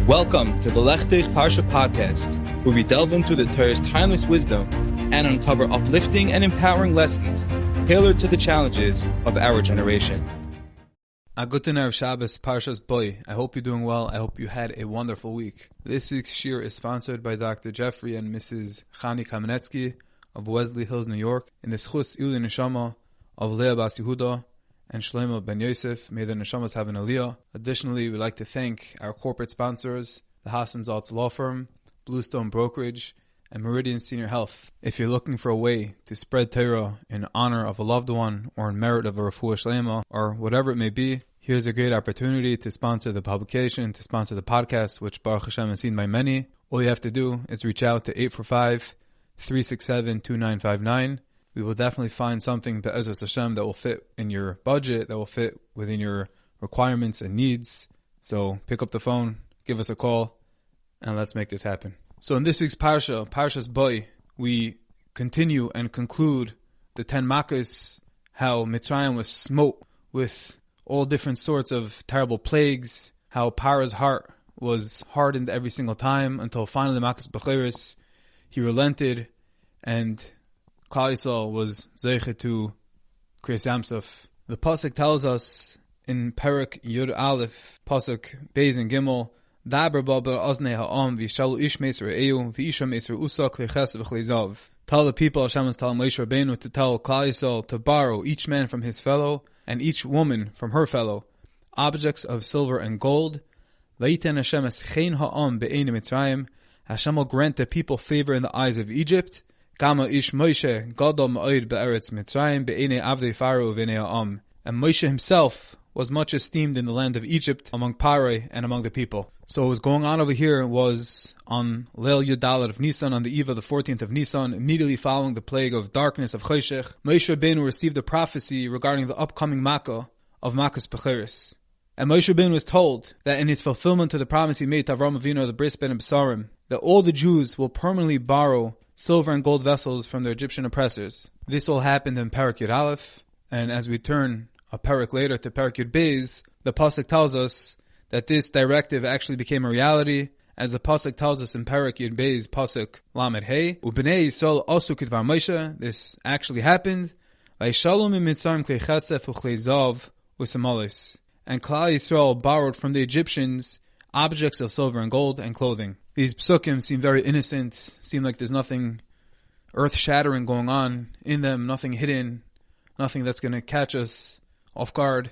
Welcome to the Lechtich Parsha podcast, where we delve into the Torah's timeless wisdom and uncover uplifting and empowering lessons tailored to the challenges of our generation. A guten Erev Shabbos, Parshas Boy. I hope you're doing well. I hope you had a wonderful week. This week's shir is sponsored by Dr. Jeffrey and Mrs. Chani Kamenetsky of Wesley Hills, New York, in the Schus Ili Neshama of Leah Bas Yehuda and Shloimal'e ben Yosef. May the Neshamas have an aliyah. Additionally, we'd like to thank our corporate sponsors, the Hassan Zaltz Law Firm, Bluestone Brokerage, and Meridian Senior Health. If you're looking for a way to spread Torah in honor of a loved one or in merit of a refuah shleima or whatever it may be, here's a great opportunity to sponsor the publication, to sponsor the podcast, which Baruch Hashem is seen by many. All you have to do is reach out to 845-367-2959. We will definitely find something, Piacezner Hashem, that will fit in your budget, that will fit within your requirements and needs. So pick up the phone, give us a call, and let's make this happen. So in this week's Parsha, Parshas Boy, we continue and conclude the 10 Makkos, how Mitzrayim was smote with all different sorts of terrible plagues, how Paro's heart was hardened every single time until finally Makkos Becheres, he relented, and Klal Yisrael was zeiche to Kriyas Yamsuf. The pasuk tells us in Perek Yud Aleph, pasuk Beis and Gimel, Daber ba be'oznei ha'am v'yishalu ish meisr eyu v'isha meisr usa klei chesed v'klei zav. Tell the people, Hashem is telling Moshe Rabbeinu to tell Klal Yisrael to borrow each man from his fellow and each woman from her fellow objects of silver and gold. V'yiten Hashem es chen ha'am be'einei Mitzrayim. Hashem will grant the people favor in the eyes of Egypt. Gama ish Moshe gadol ma'od be'eretz Mitzrayim be'einei avdei Pharaoh v'einei ha'am. And Moshe himself was much esteemed in the land of Egypt among Parai and among the people. So what was going on over here was on Leil Yud Dalet of Nisan, on the eve of the 14th of Nisan, immediately following the plague of darkness of Choshech, Moshe Rabbeinu received a prophecy regarding the upcoming Makkah of Makkos Becheres. And Moshe Rabbeinu was told that in his fulfillment to the promise he made to Avraham Avinu, the Bris Ben Besarim, that all the Jews will permanently borrow silver and gold vessels from their Egyptian oppressors. This all happened in Perek Yud Aleph, and as we turn a Perek later to Perek Yud Beis, the pasuk tells us that this directive actually became a reality, as the pasuk tells us in Perek Yud Beis, pasuk Lamed Hey, Ubnei Yisrael asu kidvar Moshe. This actually happened. Vayishalu miMitzrayim klei chesed u'klei zav u'samalis. And Klal Yisrael borrowed from the Egyptians objects of silver and gold and clothing. These psukim seem very innocent, seem like there's nothing earth-shattering going on in them, nothing hidden, nothing that's going to catch us off guard.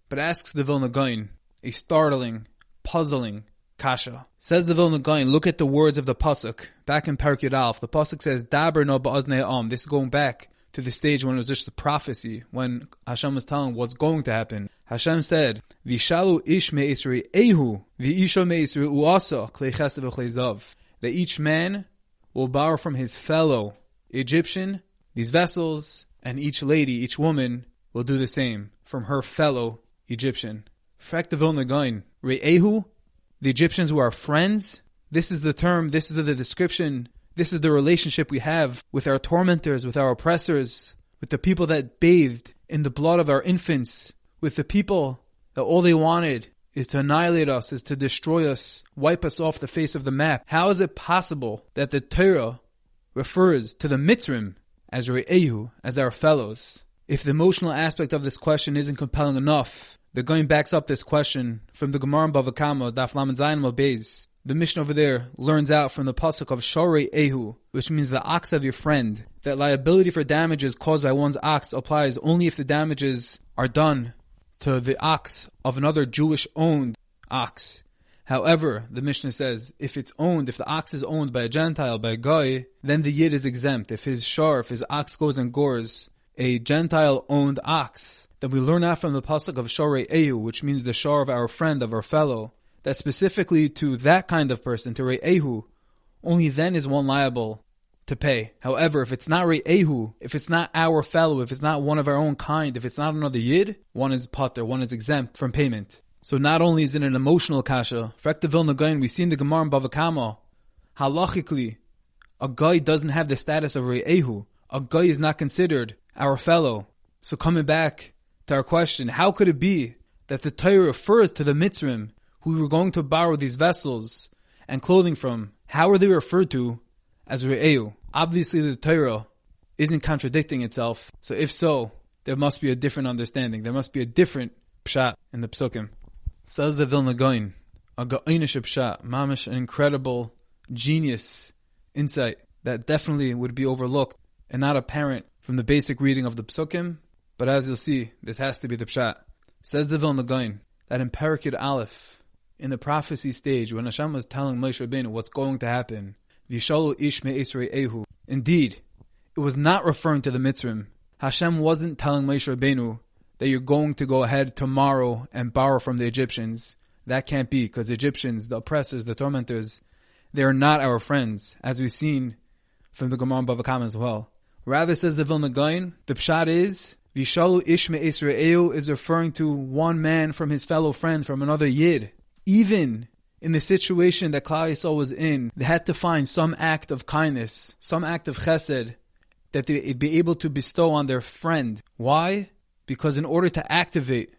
But asks the Vilna Gaon a startling, puzzling kasha. Says the Vilna Gaon, look at the words of the pasuk. Back in Perek Yud Aleph, the pasuk says, Daber no ba'oznei ha'am. This is going back to the stage when it was just a prophecy, when Hashem was telling what's going to happen. Hashem said, Vishalu ish me'isri ehu, v'isha me'isri uasa, klei chesed v'klei zav. That each man will borrow from his fellow Egyptian these vessels, and each lady, each woman, will do the same from her fellow Egyptian. Frak the Vilna Gaon, Re'ehu, the Egyptians who are friends. This is the term, this is the description, this is the relationship we have with our tormentors, with our oppressors, with the people that bathed in the blood of our infants, with the people that all they wanted is to annihilate us, is to destroy us, wipe us off the face of the map. How is it possible that the Torah refers to the Mitzrim as Re'ehu, as our fellows? If the emotional aspect of this question isn't compelling enough, the Gaon backs up this question from the Gemara in Bava Kama, Daf Lamed Zayin Amud Beis. The Mishnah over there learns out from the pasuk of Shorei Ehu, which means the ox of your friend, that liability for damages caused by one's ox applies only if the damages are done to the ox of another Jewish-owned ox. However, the Mishnah says, if the ox is owned by a Gentile, by a Goy, then the Yid is exempt. If his ox goes and gores a Gentile-owned ox, then we learn out from the pasuk of Shorei Ehu, which means the shor of our friend, of our fellow, that specifically to that kind of person, to Re'ehu, only then is one liable to pay. However, if it's not Re'ehu, if it's not our fellow, if it's not one of our own kind, if it's not another Yid, one is pater, one is exempt from payment. So not only is it an emotional kasha, Frek the Vilna Gaon, we see in the Gemara in Bava Kama, halachically, a guy doesn't have the status of Re'ehu. A guy is not considered our fellow. So coming back to our question, how could it be that the Torah refers to the Mitzrim who we were going to borrow these vessels and clothing from, how are they referred to as Re'eu? Obviously the Torah isn't contradicting itself. So if so, there must be a different understanding. There must be a different pshat in the psukim. Says the Vilna Gaon, a Gaonish pshat, mamish, an incredible genius insight that definitely would be overlooked and not apparent from the basic reading of the psukim. But as you'll see, this has to be the pshat. Says the Vilna Gaon that in Parakid Aleph, in the prophecy stage, when Hashem was telling Moshe Rabbeinu what's going to happen, Vishalu ish me'esrei ehu. Indeed, it was not referring to the Mitzrayim. Hashem wasn't telling Moshe Rabbeinu that you're going to go ahead tomorrow and borrow from the Egyptians. That can't be, because the Egyptians, the oppressors, the tormentors, they are not our friends, as we've seen from the Gemara and Bava Kama as well. Rather, says the Vilna Gaon, the pshat is, Vishalu ish me'esrei is referring to one man from his fellow friend, from another Yid. Even in the situation that Klal Yisrael was in, they had to find some act of kindness, some act of chesed, that they'd be able to bestow on their friend. Why? Because in order to activate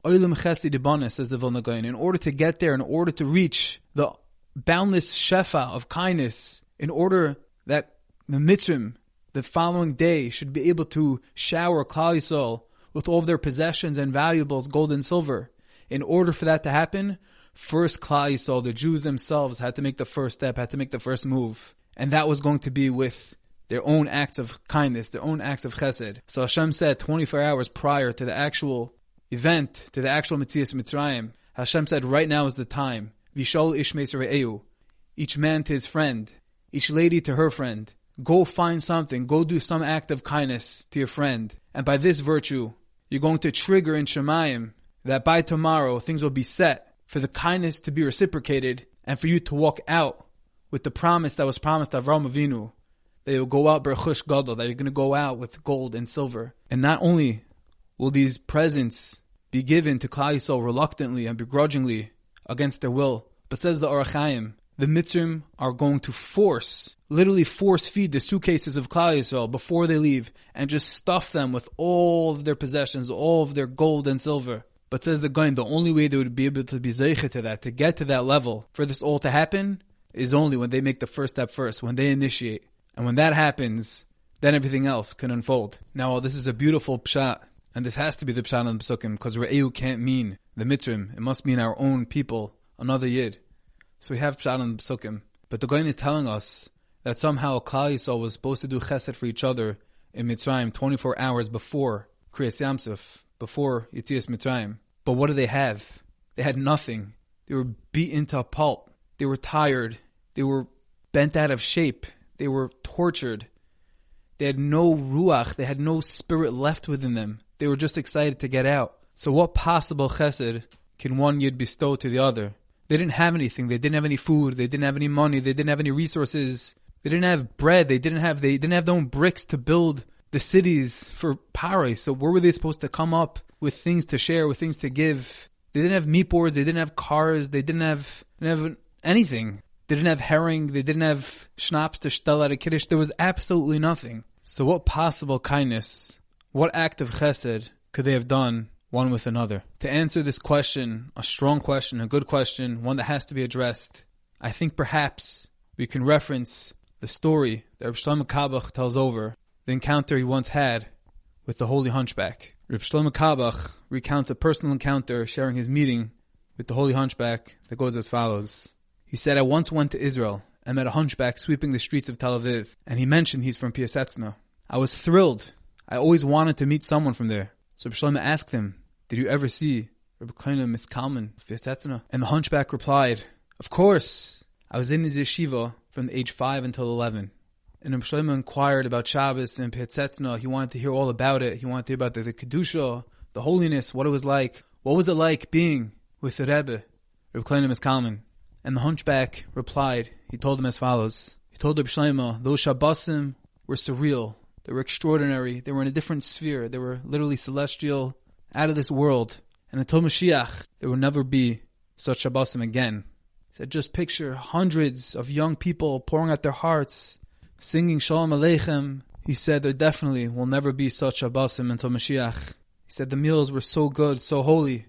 Olam Chesed Ibana, says the Vilna Gaon, in order to get there, in order to reach the boundless shefa of kindness, in order that the Mitzrayim, the following day, should be able to shower Klal Yisrael with all of their possessions and valuables, gold and silver. In order for that to happen, first Klal Yisrael, the Jews themselves, had to make the first step, had to make the first move. And that was going to be with their own acts of kindness, their own acts of chesed. So Hashem said 24 hours prior to the actual event, to the actual Yetzias Mitzrayim, Hashem said, right now is the time. Vishal ish me'esrei, each man to his friend, each lady to her friend. Go find something, go do some act of kindness to your friend. And by this virtue, you're going to trigger in Shemayim that by tomorrow things will be set for the kindness to be reciprocated and for you to walk out with the promise that was promised to Avraham Avinu, that you'll go out berchush gadol, that you're going to go out with gold and silver. And not only will these presents be given to Klal Yisrael reluctantly and begrudgingly against their will, but says the Orach Chaim, the Mitzrayim are going to literally force feed the suitcases of Klal Yisrael before they leave and just stuff them with all of their possessions, all of their gold and silver. But says the Gaon, the only way they would be able to be zeicha to that, to get to that level, for this all to happen, is only when they make the first step first, when they initiate. And when that happens, then everything else can unfold. Now, this is a beautiful pshat, and this has to be the pshat on the Pesukim, because Re'eu can't mean the Mitzrayim. It must mean our own people, another Yid. So we have pshat on the Pesukim. But the Gaon is telling us that somehow Klal Yisrael was supposed to do chesed for each other in Mitzrayim 24 hours before Kriyas Yamsuf, before Yetzias Mitzrayim. But what do they have? They had nothing. They were beaten to a pulp. They were tired. They were bent out of shape. They were tortured. They had no ruach. They had no spirit left within them. They were just excited to get out. So what possible chesed can one Yid bestow to the other? They didn't have anything. They didn't have any food. They didn't have any money. They didn't have any resources. They didn't have bread. They didn't have their own bricks to build the cities for Paris. So where were they supposed to come up with things to share, with things to give? They didn't have meat boards. They didn't have cars. They didn't have anything. They didn't have herring. They didn't have schnapps to shtel at a kiddush. There was absolutely nothing. So what possible kindness, what act of chesed could they have done one with another? To answer this question, a strong question, a good question, one that has to be addressed, I think perhaps we can reference the story that Reb Shloimal'e tells over, the encounter he once had with the holy Hunchback. Reb Shloimal'e recounts a personal encounter sharing his meeting with the holy Hunchback that goes as follows. He said, I once went to Israel and met a hunchback sweeping the streets of Tel Aviv, and he mentioned he's from Piacezner. I was thrilled. I always wanted to meet someone from there. So Reb Shloimal'e asked him, did you ever see Reb Shloimal'e of Piacezner? And the hunchback replied, of course. I was in his yeshiva from age 5 until 11. And Reb Shloimal'e inquired about Shabbos and Piacezner. He wanted to hear all about it. He wanted to hear about the Kedusha, the holiness, what it was like. What was it like being with the Rebbe, Reb Shloimal'e? And the hunchback replied, he told him as follows. He told Reb Shloimal'e, those Shabbosim were surreal. They were extraordinary. They were in a different sphere. They were literally celestial, out of this world. And until Mashiach, there will never be such Shabbosim again. He said, just picture hundreds of young people pouring out their hearts, singing Shalom Aleichem. He said, there definitely will never be such Shabbosim until Mashiach. He said, the meals were so good, so holy.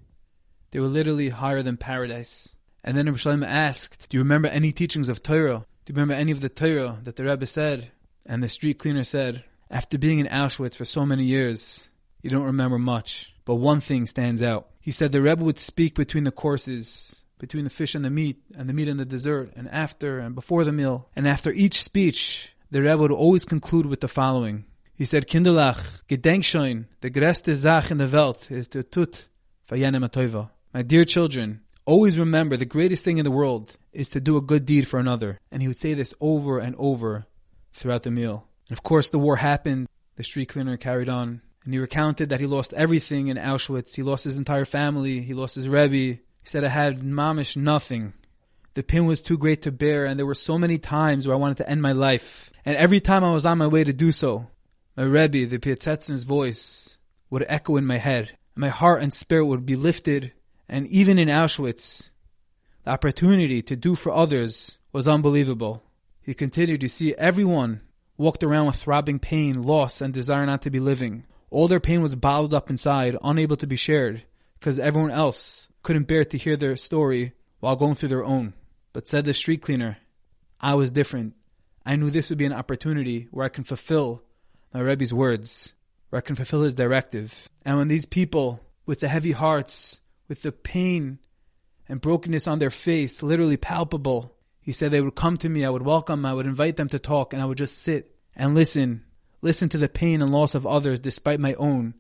They were literally higher than paradise. And then Reb Shloimal'e asked, do you remember any teachings of Torah? Do you remember any of the Torah that the Rebbe said? And the street cleaner said, after being in Auschwitz for so many years, you don't remember much. But one thing stands out. He said the Rebbe would speak between the courses, between the fish and the meat and the dessert, and after and before the meal. And after each speech, the Rebbe would always conclude with the following. He said, Kinderlach, gedenk schon, the größte Sache in der Welt is to tut für jenem a tova. My dear children, always remember the greatest thing in the world is to do a good deed for another. And he would say this over and over throughout the meal. And of course, the war happened. The street cleaner carried on. And he recounted that he lost everything in Auschwitz. He lost his entire family. He lost his Rebbe. He said, I had mamish nothing. The pain was too great to bear. And there were so many times where I wanted to end my life. And every time I was on my way to do so, my Rebbe, the Piacezner's voice, would echo in my head. And my heart and spirit would be lifted. And even in Auschwitz, the opportunity to do for others was unbelievable. He continued to see everyone walked around with throbbing pain, loss, and desire not to be living. All their pain was bottled up inside, unable to be shared, because everyone else couldn't bear to hear their story while going through their own. But said the street cleaner, I was different. I knew this would be an opportunity where I can fulfill my Rebbe's words, where I can fulfill his directive. And when these people, with the heavy hearts, with the pain and brokenness on their face, literally palpable, he said they would come to me, I would welcome them, I would invite them to talk, and I would just sit and listen to the pain and loss of others despite my own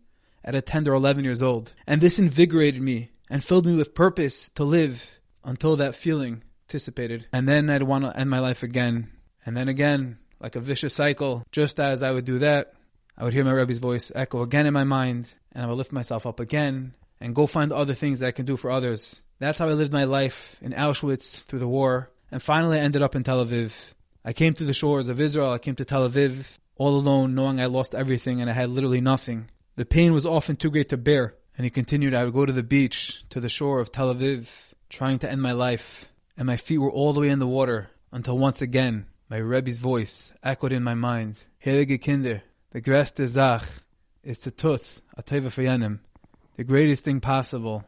at a 10 or 11 years old. And this invigorated me and filled me with purpose to live until that feeling dissipated. And then I'd want to end my life again. And then again, like a vicious cycle. Just as I would do that, I would hear my Rebbe's voice echo again in my mind, and I would lift myself up again and go find other things that I can do for others. That's how I lived my life in Auschwitz through the war. And finally I ended up in Tel Aviv. I came to the shores of Israel. I came to Tel Aviv all alone, knowing I lost everything and I had literally nothing. The pain was often too great to bear. And he continued, I would go to the beach, to the shore of Tel Aviv, trying to end my life. And my feet were all the way in the water until once again, my Rebbe's voice echoed in my mind. Heilige Kinder, the größte Sache is to tut a teva für jenem. The greatest thing possible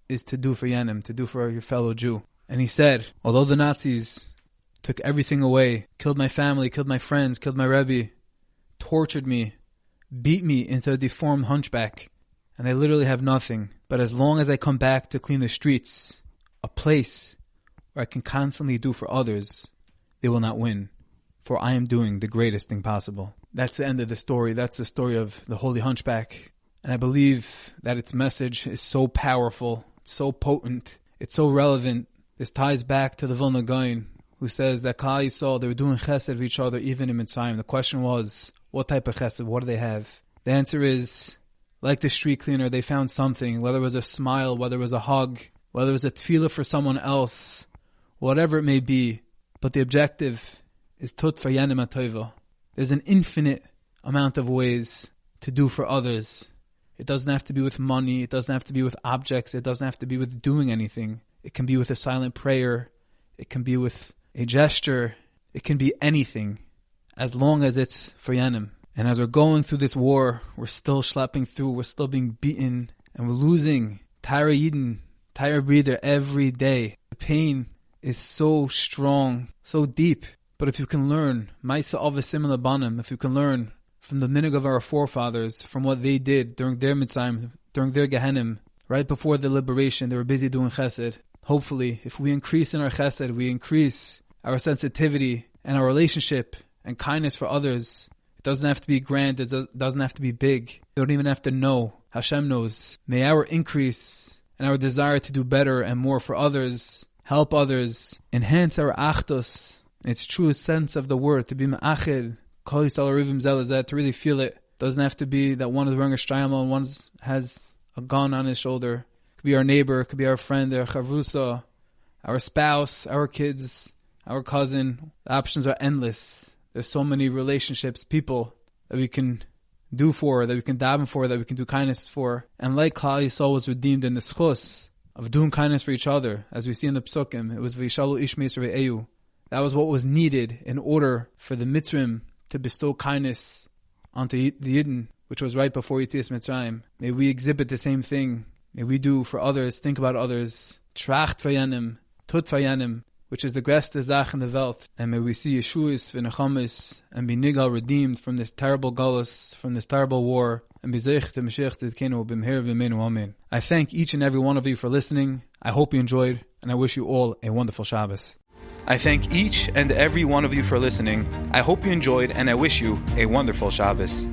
is to do for Yenim, to do for your fellow Jew. And he said, although the Nazis took everything away, killed my family, killed my friends, killed my Rebbe, tortured me, beat me into a deformed hunchback, and I literally have nothing. But as long as I come back to clean the streets, a place where I can constantly do for others, they will not win. For I am doing the greatest thing possible. That's the end of the story. That's the story of the Holy Hunchback. And I believe that its message is so powerful, so potent, it's so relevant. This ties back to the Vilna Gaon, who says that Klal Yisrael, they were doing chesed for each other even in Mitzrayim. The question was, what type of chesed? What do they have? The answer is, like the street cleaner, they found something, whether it was a smile, whether it was a hug, whether it was a tefillah for someone else, whatever it may be. But the objective is tut for yenim atova. There's an infinite amount of ways to do for others. It doesn't have to be with money. It doesn't have to be with objects. It doesn't have to be with doing anything. It can be with a silent prayer. It can be with a gesture. It can be anything, as long as it's for Yenim. And as we're going through this war, we're still schlepping through. We're still being beaten. And we're losing Tyra Yidin, Tyra breather every day. The pain is so strong, so deep. But if you can learn, Maisa Avasim Labanim, if you can learn from the minhag of our forefathers, from what they did during their Mitzrayim, during their Gehenim, right before the liberation, they were busy doing chesed. Hopefully, if we increase in our chesed, we increase our sensitivity and our relationship and kindness for others. It doesn't have to be grand, it doesn't have to be big. You don't even have to know. Hashem knows. May our increase and our desire to do better and more for others, help others, enhance our achdus, in its truest sense of the word, to be ma'achid, Kol Yisrael Arivim Zel, is that to really feel it. Doesn't have to be that one is wearing a shtreimel and one has a gun on his shoulder. It could be our neighbor, it could be our friend, our chavrusa, our spouse, our kids, our cousin. The options are endless. There's so many relationships, people that we can do for, that we can daven for, that we can do kindness for. And like Klal Yisrael was redeemed in the schus of doing kindness for each other, as we see in the Psukim, it was V'yishalu ish meisr ve'eyu. That was what was needed in order for the Mitzrim to bestow kindness onto the Yidden, which was right before Yetzias Mitzrayim. May we exhibit the same thing. May we do for others, think about others, tracht for Yenim, Tut Fayanim, which is the greste Zach in the Welt, and may we see Yeshuas v'nechamis and be nigal redeemed from this terrible galus, from this terrible war, and be zeich to Mashiach tzidkenu b'mher v'meinu amen. I thank each and every one of you for listening. I hope you enjoyed, and I wish you all a wonderful Shabbos. I thank each and every one of you for listening. I hope you enjoyed, and I wish you a wonderful Shabbos.